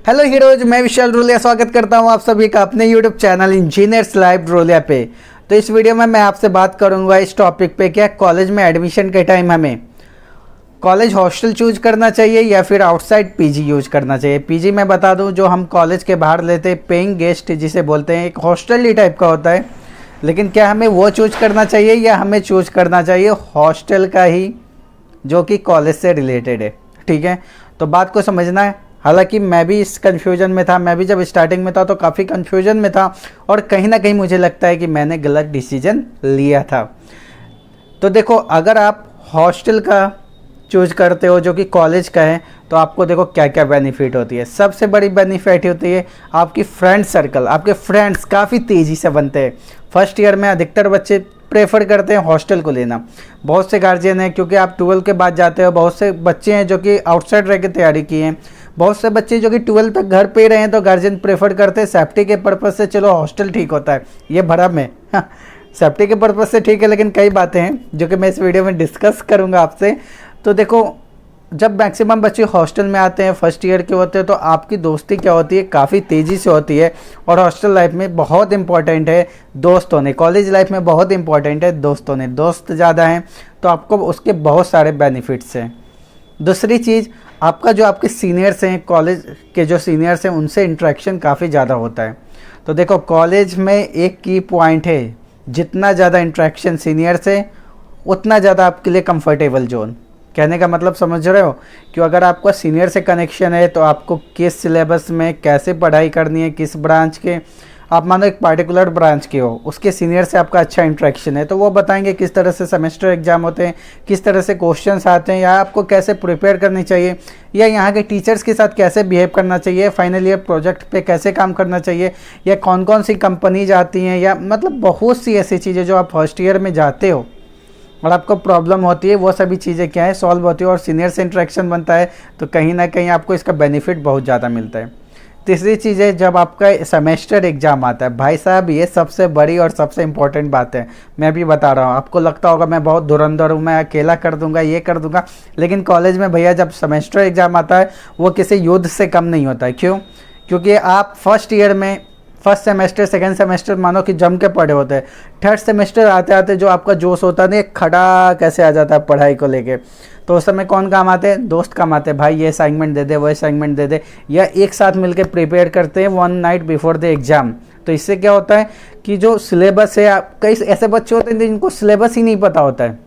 Hello heroes, मैं विशाल रोलिया स्वागत करता हूं आप सभी का अपने यूट्यूब चैनल इंजीनियर्स लाइव रोलिया पे। तो इस वीडियो में मैं आपसे बात करूंगा इस टॉपिक पे क्या कॉलेज में एडमिशन के टाइम हमें कॉलेज हॉस्टल चूज करना चाहिए या फिर आउटसाइड पीजी यूज करना चाहिए। पीजी मैं बता दूं जो हम कॉलेज के बाहर लेते हैं, पेइंग गेस्ट जिसे बोलते हैं, एक हॉस्टल ही टाइप का होता है। लेकिन क्या हमें वो चूज करना चाहिए या हमें चूज करना चाहिए हॉस्टल का ही जो कि कॉलेज से रिलेटेड है। ठीक है, तो बात को समझना है। हालांकि मैं भी इस कन्फ्यूजन में था, मैं भी जब स्टार्टिंग में था तो काफ़ी कन्फ्यूजन में था और कहीं ना कहीं मुझे लगता है कि मैंने गलत डिसीजन लिया था। तो देखो, अगर आप हॉस्टल का चूज करते हो जो कि कॉलेज का है तो आपको देखो क्या क्या बेनिफिट होती है। सबसे बड़ी बेनिफिट होती है आपकी फ्रेंड सर्कल, आपके फ्रेंड्स काफ़ी तेज़ी से बनते हैं। फर्स्ट ईयर में अधिकतर बच्चे प्रेफर करते हैं हॉस्टल को लेना। बहुत से गार्जियन हैं, क्योंकि आप 12 के बाद जाते हो, बहुत से बच्चे हैं जो कि आउटसाइड रह के तैयारी किए हैं, बहुत से बच्चे जो कि 12 तक घर पे रहे हैं, तो गार्जियन प्रेफर करते हैं सेफ्टी के पर्पज़ से चलो हॉस्टल ठीक होता है। ये भरम है, सेफ्टी के पर्पज़ से ठीक है, लेकिन कई बातें हैं जो कि मैं इस वीडियो में डिस्कस करूँगा आपसे। तो देखो, जब मैक्सिमम बच्चे हॉस्टल में आते हैं, फर्स्ट ईयर के होते हैं, तो आपकी दोस्ती क्या होती है, काफ़ी तेज़ी से होती है। और हॉस्टल लाइफ में बहुत इंपॉर्टेंट है दोस्त होने, कॉलेज लाइफ में बहुत इंपॉर्टेंट है दोस्त होने। दोस्त ज़्यादा हैं तो आपको उसके बहुत सारे बेनिफिट्स हैं। दूसरी चीज़, आपका जो आपके सीनियर्स हैं, कॉलेज के जो सीनियर्स हैं, उनसे इंटरेक्शन काफ़ी ज़्यादा होता है। तो देखो, कॉलेज में एक की पॉइंट है, जितना ज़्यादा इंटरेक्शन सीनियर से उतना ज़्यादा आपके लिए कंफर्टेबल जोन। कहने का मतलब समझ रहे हो? कि अगर आपका सीनियर से कनेक्शन है तो आपको किस सिलेबस में कैसे पढ़ाई करनी है, किस ब्रांच के, आप मानो एक पार्टिकुलर ब्रांच के हो, उसके सीनियर से आपका अच्छा इंटरेक्शन है तो वो बताएंगे किस तरह से सेमेस्टर एग्जाम होते हैं, किस तरह से क्वेश्चंस आते हैं, या आपको कैसे प्रिपेयर करनी चाहिए, या यहाँ के टीचर्स के साथ कैसे बिहेव करना चाहिए, फाइनल ईयर प्रोजेक्ट पे कैसे काम करना चाहिए, या कौन कौन सी कंपनीज आती हैं, या मतलब बहुत सी ऐसी चीज़ें जो आप फर्स्ट ईयर में जाते हो और आपको प्रॉब्लम होती है, वो सभी चीज़ें क्या है सॉल्व होती है और सीनियर से इंटरेक्शन बनता है, तो कहीं ना कहीं आपको इसका बेनिफिट बहुत ज़्यादा मिलता है। तीसरी चीज़ है, जब आपका सेमेस्टर एग्ज़ाम आता है, भाई साहब ये सबसे बड़ी और सबसे इम्पोर्टेंट बात है। मैं भी बता रहा हूँ, आपको लगता होगा मैं बहुत धुरंधर हूँ, मैं अकेला कर दूंगा, ये कर दूंगा, लेकिन कॉलेज में भैया जब सेमेस्टर एग्ज़ाम आता है वो किसी युद्ध से कम नहीं होता है। क्यों? क्योंकि आप फर्स्ट ईयर में फर्स्ट सेमेस्टर सेकंड सेमेस्टर मानो कि जम के पढ़े होते हैं, थर्ड सेमेस्टर आते आते जो आपका जोश होता है ना, खड़ा कैसे आ जाता है पढ़ाई को लेके, तो उस समय कौन काम आते हैं? दोस्त काम आते हैं। भाई ये असाइनमेंट दे दे, वो असाइनमेंट दे दे, या एक साथ मिलकर प्रिपेयर करते हैं one night before the exam. तो इससे क्या होता है कि जो सिलेबस है, कई ऐसे बच्चे होते हैं जिनको सिलेबस ही नहीं पता होता है,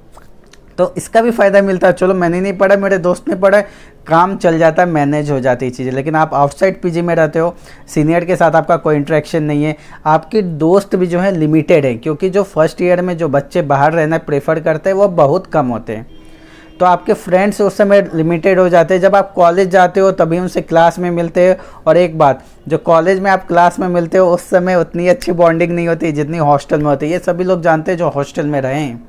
तो इसका भी फ़ायदा मिलता है। चलो मैंने नहीं पढ़ा, मेरे दोस्त ने पढ़ा, काम चल जाता है, मैनेज हो जाती है चीज़ें। लेकिन आप आउटसाइड पीजी में रहते हो, सीनियर के साथ आपका कोई इंटरेक्शन नहीं है, आपके दोस्त भी जो है लिमिटेड है, क्योंकि जो फर्स्ट ईयर में जो बच्चे बाहर रहना प्रेफर करते हैं वो बहुत कम होते हैं, तो आपके फ्रेंड्स उस समय लिमिटेड हो जाते हैं। जब आप कॉलेज जाते हो तभी उनसे क्लास में मिलते हैं, और एक बात, जो कॉलेज में आप क्लास में मिलते हो उस समय उतनी अच्छी बॉन्डिंग नहीं होती जितनी हॉस्टल में होती है। ये सभी लोग जानते हैं जो हॉस्टल में रहे हैं।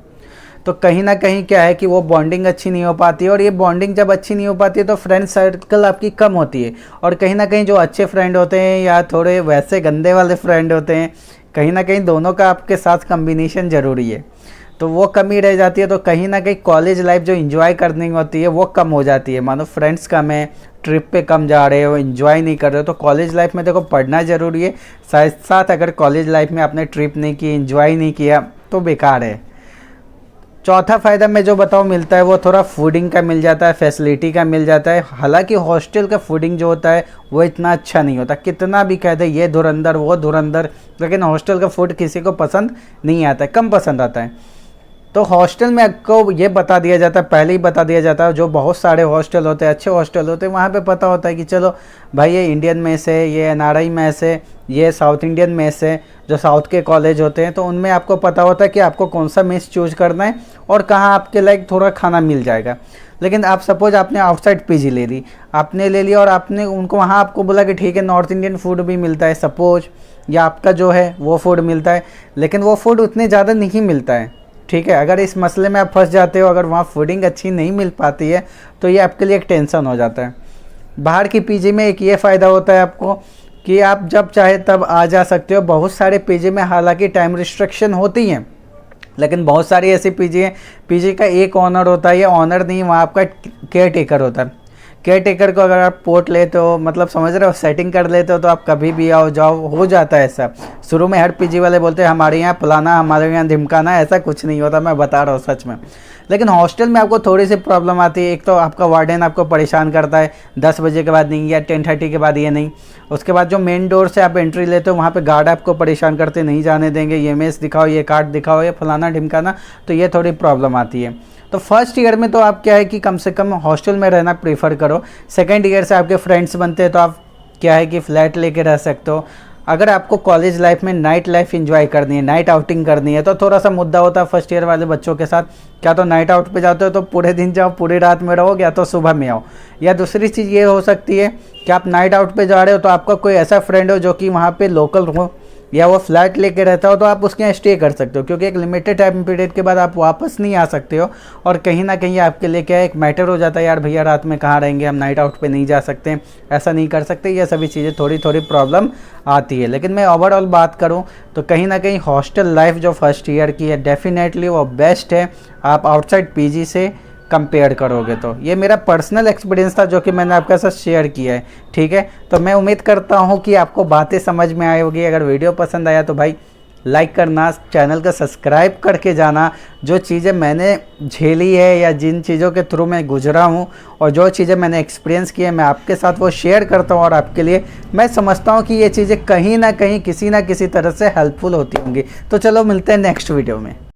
तो कहीं ना कहीं क्या है कि वो बॉन्डिंग अच्छी नहीं हो पाती है, और ये बॉन्डिंग जब अच्छी नहीं हो पाती है तो फ्रेंड सर्कल आपकी कम होती है, और कहीं ना कहीं जो अच्छे फ्रेंड होते हैं या थोड़े वैसे गंदे वाले फ्रेंड होते हैं, कहीं ना कहीं दोनों का आपके साथ कम्बिनेशन ज़रूरी है, तो वो कमी रह जाती है। तो कहीं ना कहीं कॉलेज लाइफ जो इन्जॉय करनी होती है वो कम हो जाती है। मानो फ्रेंड्स कम है, ट्रिप पे कम जा रहे हो, इन्जॉय नहीं कर रहे हो। तो कॉलेज लाइफ में देखो पढ़ना ज़रूरी है, साथ साथ अगर कॉलेज लाइफ में आपने ट्रिप नहीं की, इन्जॉय नहीं किया तो बेकार है। चौथा फ़ायदा मैं जो बताऊँ मिलता है वो थोड़ा फूडिंग का मिल जाता है, फैसिलिटी का मिल जाता है। हालांकि हॉस्टल का फूडिंग जो होता है वो इतना अच्छा नहीं होता, कितना भी कह दे ये धुरंधर वो धुरंधर, लेकिन हॉस्टल का फूड किसी को पसंद नहीं आता है, कम पसंद आता है। तो हॉस्टल में आपको ये बता दिया जाता है, पहले ही बता दिया जाता है, जो बहुत सारे हॉस्टल होते हैं, अच्छे हॉस्टल होते हैं, वहाँ पे पता होता है कि चलो भाई ये इंडियन मेस है, ये एनआरआई मेस है, ये साउथ इंडियन मेस है। जो साउथ के कॉलेज होते हैं तो उनमें आपको पता होता है कि आपको कौन सा मेस चूज करना है और कहाँ आपके लायक थोड़ा खाना मिल जाएगा। लेकिन आप सपोज आपने आउटसाइड पीजी ले ली, आपने ले लिया और आपने उनको वहाँ आपको बोला कि ठीक है नॉर्थ इंडियन फूड भी मिलता है सपोज, या आपका जो है वो फूड मिलता है, लेकिन वो फूड उतने ज़्यादा नहीं मिलता है। ठीक है, अगर इस मसले में आप फंस जाते हो, अगर वहाँ फूडिंग अच्छी नहीं मिल पाती है तो ये आपके लिए एक टेंशन हो जाता है। बाहर की पीजी में एक ये फ़ायदा होता है आपको कि आप जब चाहे तब आ जा सकते हो। बहुत सारे पीजी में हालांकि टाइम रिस्ट्रिक्शन होती हैं, लेकिन बहुत सारी ऐसी पीजी हैं, पीजी का एक ऑनर होता है, या ऑनर नहीं, वहाँ आपका केयर टेकर होता है। केयर टेकर को अगर आप पोर्ट लेते हो, मतलब समझ रहे हो, सेटिंग कर लेते हो, तो आप कभी भी आओ जाओ, हो जाता है ऐसा। शुरू में हर पीजी वाले बोलते हैं हमारे यहाँ फलाना, हमारे यहाँ ढिमकाना, ऐसा कुछ नहीं होता, मैं बता रहा हूँ सच में। लेकिन हॉस्टल में आपको थोड़ी सी प्रॉब्लम आती है। एक तो आपका वार्डन आपको परेशान करता है 10 बजे के बाद नहीं, या 10:30 के बाद ये नहीं। उसके बाद जो मेन डोर से आप एंट्री लेते हो वहाँ पे गार्ड आपको परेशान करते, नहीं जाने देंगे, ये मेस दिखाओ, ये कार्ड दिखाओ, ये फलाना ढिमकाना, तो ये थोड़ी प्रॉब्लम आती है। तो फर्स्ट ईयर में तो आप क्या है कि कम से कम हॉस्टल में रहना प्रीफर करो। सेकेंड ईयर से आपके फ्रेंड्स बनते हैं तो आप क्या है कि फ्लैट लेके रह सकते हो। अगर आपको कॉलेज लाइफ में नाइट लाइफ एंजॉय करनी है, नाइट आउटिंग करनी है, तो थोड़ा सा मुद्दा होता है फर्स्ट ईयर वाले बच्चों के साथ। क्या तो नाइट आउट पे जाते हो तो पूरे दिन जाओ, पूरी रात में रहो, या तो सुबह में आओ। या दूसरी चीज़ ये हो सकती है कि आप नाइट आउट पे जा रहे हो तो आपका कोई ऐसा फ्रेंड हो जो कि वहाँ पे लोकल हो, या वो फ्लैट लेके रहता हो, तो आप उसके यहाँ स्टे कर सकते हो, क्योंकि एक लिमिटेड टाइम पीरियड के बाद आप वापस नहीं आ सकते हो। और कहीं ना कहीं आपके लिए क्या है, एक मैटर हो जाता है, यार भैया रात में कहाँ रहेंगे, हम नाइट आउट पे नहीं जा सकते, ऐसा नहीं कर सकते। ये सभी चीज़ें थोड़ी थोड़ी प्रॉब्लम आती है। लेकिन मैं ओवरऑल बात करूँ तो कहीं ना कहीं हॉस्टल लाइफ जो फर्स्ट ईयर की है डेफिनेटली वो बेस्ट है, आप आउटसाइड पीजी से कंपेयर करोगे तो। ये मेरा पर्सनल एक्सपीरियंस था जो कि मैंने आपके साथ शेयर किया है, ठीक है। तो मैं उम्मीद करता हूँ कि आपको बातें समझ में आई होगी। अगर वीडियो पसंद आया तो भाई लाइक करना, चैनल को सब्सक्राइब करके जाना। जो चीज़ें मैंने झेली है या जिन चीज़ों के थ्रू मैं गुजरा हूँ और जो चीज़ें मैंने एक्सपीरियंस की है, मैं आपके साथ वो शेयर करता हूँ। और आपके लिए मैं समझता हूँ कि ये चीज़ें कहीं ना कहीं किसी ना किसी तरह से हेल्पफुल होती होंगी। तो चलो मिलते हैं नेक्स्ट वीडियो में।